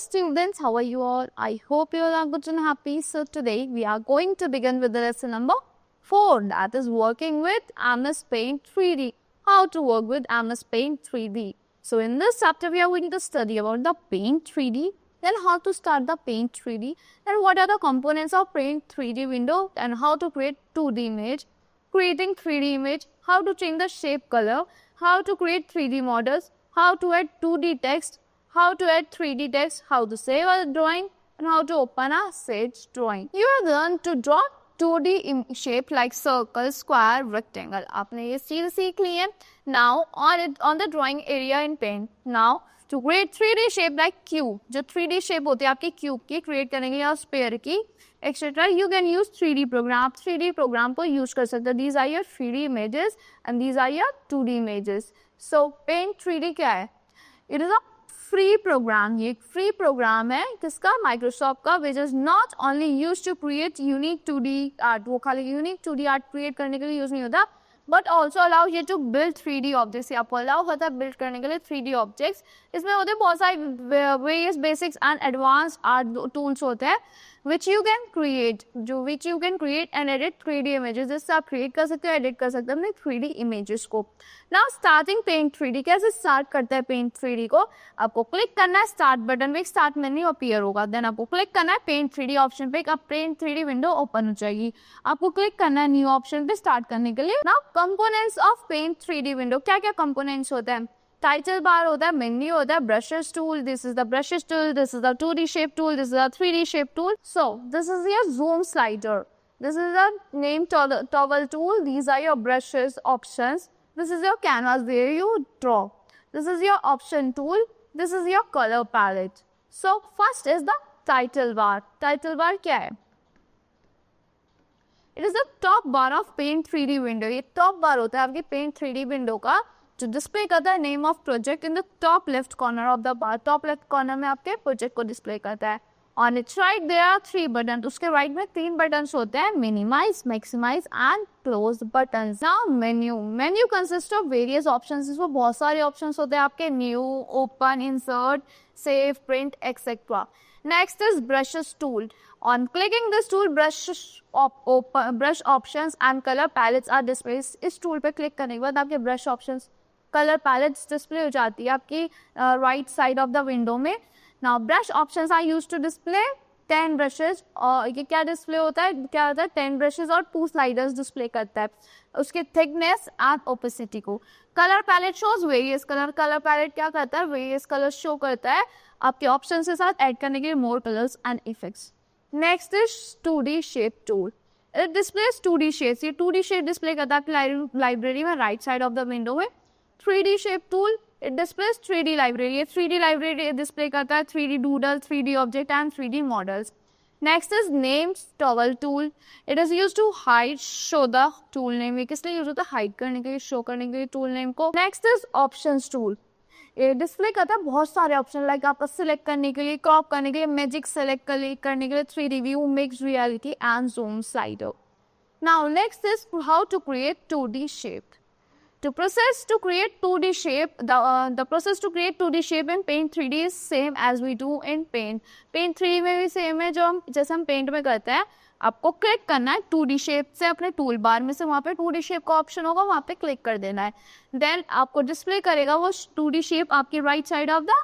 students, how are you all? I hope you all are good and happy. So today we are going to begin with the lesson number 4, that is working with MS Paint 3D. How to work with MS Paint 3D. So in this chapter we are going to study about the Paint 3D, then how to start the Paint 3D, and what are the components of Paint 3D window, and how to create 2D image, creating 3D image, how to change the shape color, how to create 3D models, how to add 2D text, how to add 3D text, how to save a drawing, and how to open a Sage drawing. You have learned to draw 2D shape like circle, square, rectangle. आपने ये चीज़ सीख ली है. Now on the drawing area in Paint. Now to create 3D shape like cube, जो 3D shape होती है आपकी cube की create करने के लिए, sphere की, etc. You can use 3D program. आप 3D program को use कर सकते हो. These are your 3D images and these are your 2D images. So Paint 3D क्या है? It is a free program. ये एक free program है किसका? Microsoft का, which is not only used to create unique 2D art. वो खाली unique 2D art create करने के लिए use नहीं होता, but also allow you to build 3D objects. आपको allow होता है build करने के लिए 3D objects. इसमें होते हैं बहुत सारे various basics and advanced art tools होते हैं which you can create and edit 3D images. जिससे आप create कर सकते हो, edit कर सकते हो अपने 3D images को. Now starting Paint 3D. कैसे start करते हैं Paint 3D को? आपको click करना है start button पे, start menu appear होगा. Then आपको click करना है Paint 3D option पे, अब Paint 3D window open हो जाएगी. आपको click करना है new option पे start करने के लिए. Now components of Paint 3D window. क्या क्या components होते हैं? Title bar होता है, menu होता है, brushes tool, this is the brushes tool, this is the 2D shape tool, this is the 3D shape tool. So this is your zoom slider, this is the name toggle tool, these are your brushes options, this is your canvas where you draw, this is your option tool, this is your color palette. So first is the title bar. Title bar क्या है? It is the top bar of Paint 3D window. ये top bar होता है आपकी Paint 3D window का, जो display करता है name of project in the top left corner of the bar. Top left corner में आपके प्रोजेक्ट को डिस्प्ले करता है. On its right there are 3 button. उसके राइट में 3 बटन्स होते हैं, minimise, maximise and close buttons. Now menu consist of various options. इसमें बहुत सारे ऑप्शंस होते हैं आपके, new, open, insert, save, print, etcetera. Next is brushes tool. On clicking this tool, brush options and color palettes are displayed. इस tool पे click करने के बाद आपके brush options, color palettes display हो जाती है आपकी right side of the window में. Now brush options are used to display 10 brushes. और ये क्या display होता है? क्या होता है? 10 brushes और 2 sliders display करता है उसके thickness and opacity को. Color palette shows various color. Color palette क्या करता है? Various colors show करता है आपके ऑप्शन के साथ ऐड करने के लिए more colors and effects. Next is 2D shape tool. It displays 2D shapes. ये 2D shape display करता है आपकी लाइब्रेरी में right side of the window में. 3D shape tool, it displays 3D library. ये 3D library display करता है 3D doodle, 3D object and 3D models. Next is names toggle tool. It is used to hide, show the tool name. ये किस लिए use होता है? Hide करने के लिए, शो करने के लिए tool name को. Next is options tool. ये डिस्प्ले करता है बहुत सारे ऑप्शन, लाइक आपका सिलेक्ट करने के लिए, क्रॉप करने के लिए, मैजिक सेलेक्ट करने के लिए, 3D view, mix reality and zoom slider. Now next is how to create 2D shape. To create 2D shape, the process to create 2D shape in Paint 3D is same as we do in Paint. Paint 3D में भी same है, जो जैसे हम Paint में करते हैं. आपको क्लिक करना है 2D शेप से, अपने टूल बार में से वहाँ पे 2D शेप का ऑप्शन होगा, वहाँ पे क्लिक कर देना है. देन आपको डिस्प्ले करेगा वो 2D शेप आपकी right side of the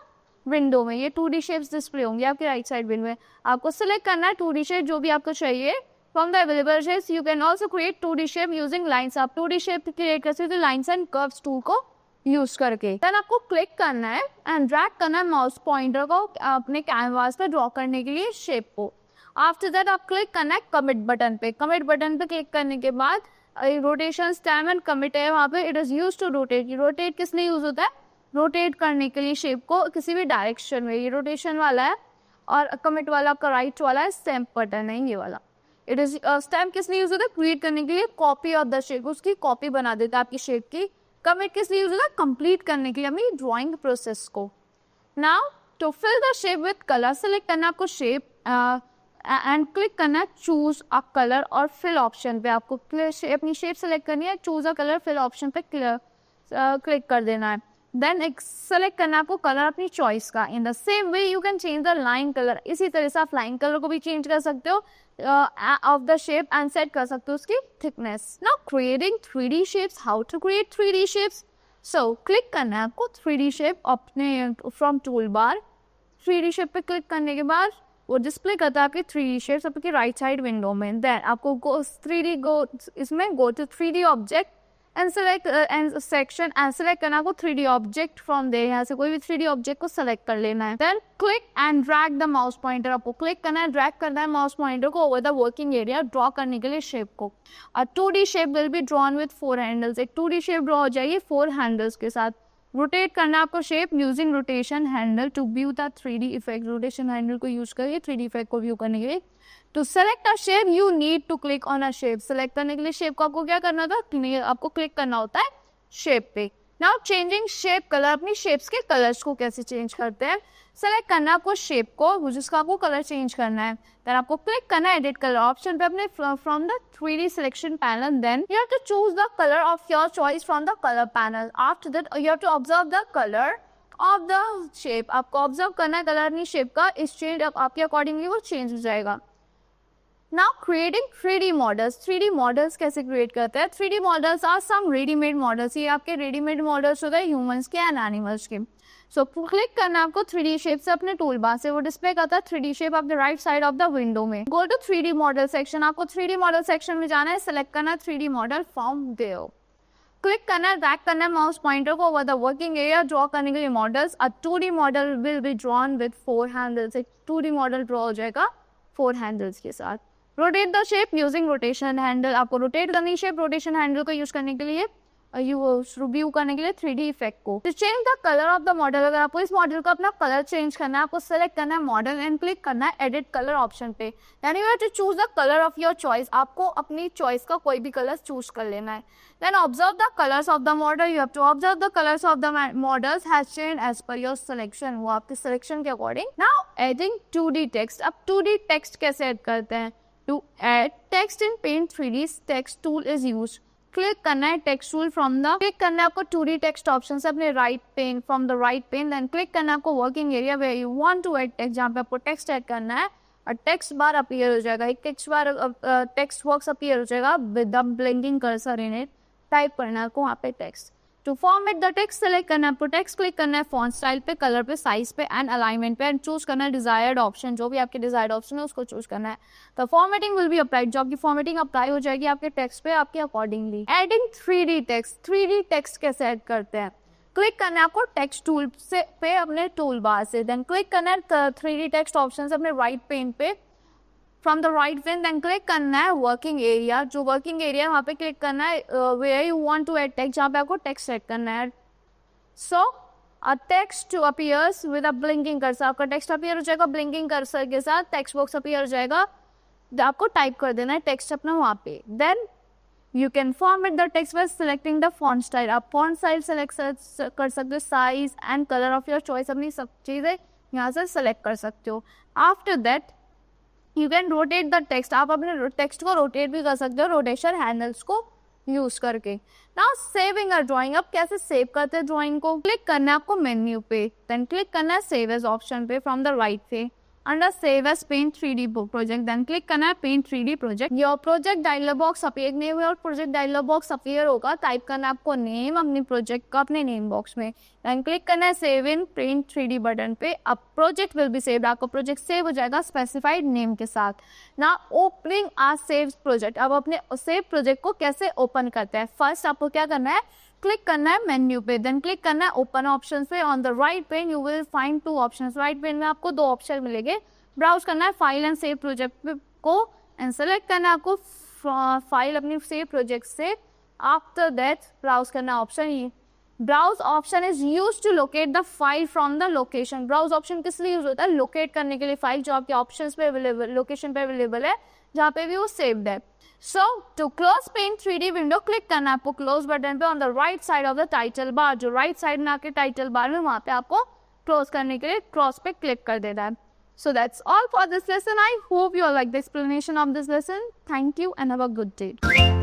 window में. ये 2D शेप्स डिस्प्ले होंगे आपके राइट साइड विंडो में. आपको सिलेक्ट करना है 2D शेप जो भी आपको चाहिए. From the available shapes, you can also create 2D shape using lines. आप 2D shape create कर सकते हो lines and curves tool को use करके. Then आपको click करना है and drag करना है mouse pointer को अपने canvas पे draw करने के लिए shape को. After that आप click करना है commit button पे. Commit button पे click करने के बाद rotation, stem and commit है वहाँ पे. It is used to rotate. Rotate किस लिए use होता है? Rotate करने के लिए shape को किसी भी direction में. ये rotation वाला है और commit वाला आपका right वाला है, stamp button है ये वाला. इट इज स्टैम्प किस लिए यूज होता है? क्रिएट करने के लिए, कॉपी ऑफ द शेप, उसकी कॉपी बना देता है आपकी शेप की. कमिट किस लिए यूज होता है? कंप्लीट करने के लिए अपनी ड्राइंग प्रोसेस को. Now to fill the shape with colour, select करना है आपको शेप एंड क्लिक करना है चूज अ कलर और फिल ऑप्शन पे. आपको अपनी शेप सेलेक्ट करनी है, choose a colour, fill option पे क्लिक कर देना है. देन एक सेलेक्ट करना है आपको कलर अपनी चॉइस का। In the same way you can change the line colour, इसी तरह से आप लाइन कलर को भी चेंज कर सकते हो of the shape and set कर सकते हो उसकी thickness. Now creating 3D shapes, how to create 3D shapes. So click करना है आपको 3D शेप अपने from tool bar. 3D shape पे क्लिक करने के बाद वो डिस्प्ले करता है आपके 3D शेप्स आपकी राइट साइड विंडो में। देन आपको इसमें go to 3D object and select and section and select करना आपको 3D ऑब्जेक्ट फ्रॉम देयर। यहाँ से कोई भी 3D ऑब्जेक्ट को सेलेक्ट कर लेना है। Then click and drag the mouse pointer, आपको क्लिक करना है, ड्रैग करना है माउस पॉइंटर को over the working area draw करने के लिए शेप को। 2D shape will be drawn with 4 handles, एक 2D शेप ड्रॉ हो जाएगी 4 हैंडल्स के साथ। रोटेट करना आपको shape using rotation handle to view the 3D effect, rotation handle को यूज करिए 3D इफेक्ट को व्यू करने के लिए। To select a shape you need to click on a shape, select करने के लिए शेप को आपको क्या करना था, आपको क्लिक करना होता है शेप पे। नाउ चेंजिंग शेप कलर, अपनी शेप्स के कलर्स को कैसे चेंज करते हैं। सेलेक्ट करना है आपको शेप को जिसका आपको कलर चेंज करना है। देन आपको क्लिक करना है एडिट कलर ऑप्शन पे अपने from the 3D selection panel. Then you have to choose the colour of your choice from the colour panel. After that you have to observe the colour of the shape, आपको observe करना है colour अपनी shape का, इस change आपके accordingly वो change हो जाएगा। Now creating 3D models, 3D models कैसे क्रिएट करते हैं। 3D models are some readymade models, ये आपके रेडीमेड मॉडल्स होते हैं ह्यूमंस के एंड एनिमल्स के। सो क्लिक करना आपको 3D शेप से अपने टूल बार से, वो डिस्प्ले करता है 3D shape of the right side of the window में। Go to 3D model section, आपको 3D मॉडल सेक्शन में जाना है, सेलेक्ट करना है 3D model from there. Click करना है, ड्रैग करना है माउस पॉइंटर को over the working area draw करने के लिए models. A 2D model will be drawn with 4 handles, एक 2D मॉडल ड्रॉ हो जाएगा 4 हैंडल्स के साथ। Rotate the shape using rotation handle, आपको रोटेट करनी शेप रोटेशन हैंडल को यूज करने के लिए व्यू करने के लिए 3D इफेक्ट को। तो change the colour of the model, अगर आपको इस मॉडल का अपना कलर चेंज करना है, आपको सेलेक्ट करना है मॉडल एंड क्लिक करना है एडिट कलर ऑप्शन पे। Then you have to choose the colour of your choice, आपको अपनी चॉइस का कोई भी कलर चूज कर लेना है। Then observe the colours of the model, you have to observe the colours of the models has change as per your selection, वो आपके सिलेक्शन के according. Now adding 2D text, अब 2D टेक्स्ट कैसे add करते हैं। To add text in Paint 3D, text tool is used. Click करना है text tool from the, click करना है आपको 2D टेक्स्ट ऑप्शन से अपने right pane from the right pane. Then click करना है आपको working area where you want to add text, जहाँ पे आपको टेक्स्ट ऐड करना है और टेक्स्ट बार अपीयर हो जाएगा, एक text bar text box appear हो जाएगा with the blinking cursor in it. Type करना है आपको वहाँ पे text. To format the text select करना है आपको टेक्स्ट, क्लिक करना है फॉन्ट स्टाइल पे, कलर पे, साइज पे एंड अलाइनमेंट पे एंड चूज करना है डिजायर्ड ऑप्शन, जो भी आपके डिजायर्ड ऑप्शन है उसको चूज करना है। तो फॉर्मेटिंग विल बी अप्लाइड, जो आपकी फॉर्मेटिंग अप्लाई हो जाएगी आपके टेक्स्ट पे आपके accordingly. Adding 3D text, 3D text कैसे ऐड करते हैं। क्लिक करना है आपको टेक्स्ट टूल से पे अपने टूल बार से। देन क्लिक करना है 3D टेक्स्ट ऑप्शन से अपने राइट पेन पे from the right pane. Then click करना है वर्किंग एरिया, जो वर्किंग एरिया वहाँ पे क्लिक करना है where you want to add text, जहाँ पे आपको टेक्स्ट ऐड करना है। So a text appears with a blinking cursor, आपका टेक्स्ट अपीयर हो जाएगा ब्लिंकिंग कर्सर के साथ, टेक्स्ट बॉक्स अपीयर हो जाएगा, आपको टाइप कर देना है टेक्स्ट अपना वहाँ पे। Then you can format the text by selecting the font style, आप फॉन्ट स्टाइल सेलेक्ट कर सकते हो, size and colour of your choice अपनी सब चीज़ें यहाँ से सेलेक्ट कर सकते हो। After that you can rotate the text, आप अपने टेक्स्ट को रोटेट भी कर सकते हो रोटेशन हैंडल्स को यूज करके। नाउ सेविंग अ ड्राइंग, अब कैसे सेव करते हैं ड्राइंग को। क्लिक करना है आपको मेन्यू पे, देन क्लिक करना है सेव एज ऑप्शन पे फ्रॉम द राइट पे under save as Paint 3D project. Then click करना है Paint 3D project. Your project dialog box appear नहीं हुआ और प्रोजेक्ट डायलॉग बॉक्स अपीयर होगा। टाइप करना है आपको नेम अपने प्रोजेक्ट का अपने नेम बॉक्स में। देन क्लिक करना है save in Paint 3D button पे। अब प्रोजेक्ट विल बी सेव्ड, आपको प्रोजेक्ट सेव हो जाएगा स्पेसिफाइड नेम के साथ। ना ओपनिंग आ सेव प्रोजेक्ट, अब अपने सेव प्रोजेक्ट को कैसे ओपन करते हैं। फर्स्ट आपको क्या करना है, क्लिक करना है मेन्यू पे, देन क्लिक करना है ओपन ऑप्शन पे। On the right pane you will find 2 option, right pane में आपको 2 ऑप्शन मिलेंगे। ब्राउज करना है फाइल एंड सेव प्रोजेक्ट को एंड सेलेक्ट करना है आपको फाइल अपनी सेव प्रोजेक्ट से। आफ्टर दैट ब्राउज करना option, browse option is use to locate the file from the location. Browse option किस लिए यूज होता है, लोकेट करने के लिए फाइल जो आपके ऑप्शन पे अवेलेबल, लोकेशन पे अवेलेबल है, जहाँ पे भी वो सेव्ड है। So to close paint 3D window click करना है आपको क्लोज बटन पे on the right side of the title bar, जो राइट साइड में आके टाइटल बार में वहाँ पे आपको क्लोज करने के लिए क्रॉस पे क्लिक कर देना है। So that's all for this lesson. I hope you all like the explanation of this lesson. Thank you and have a good day.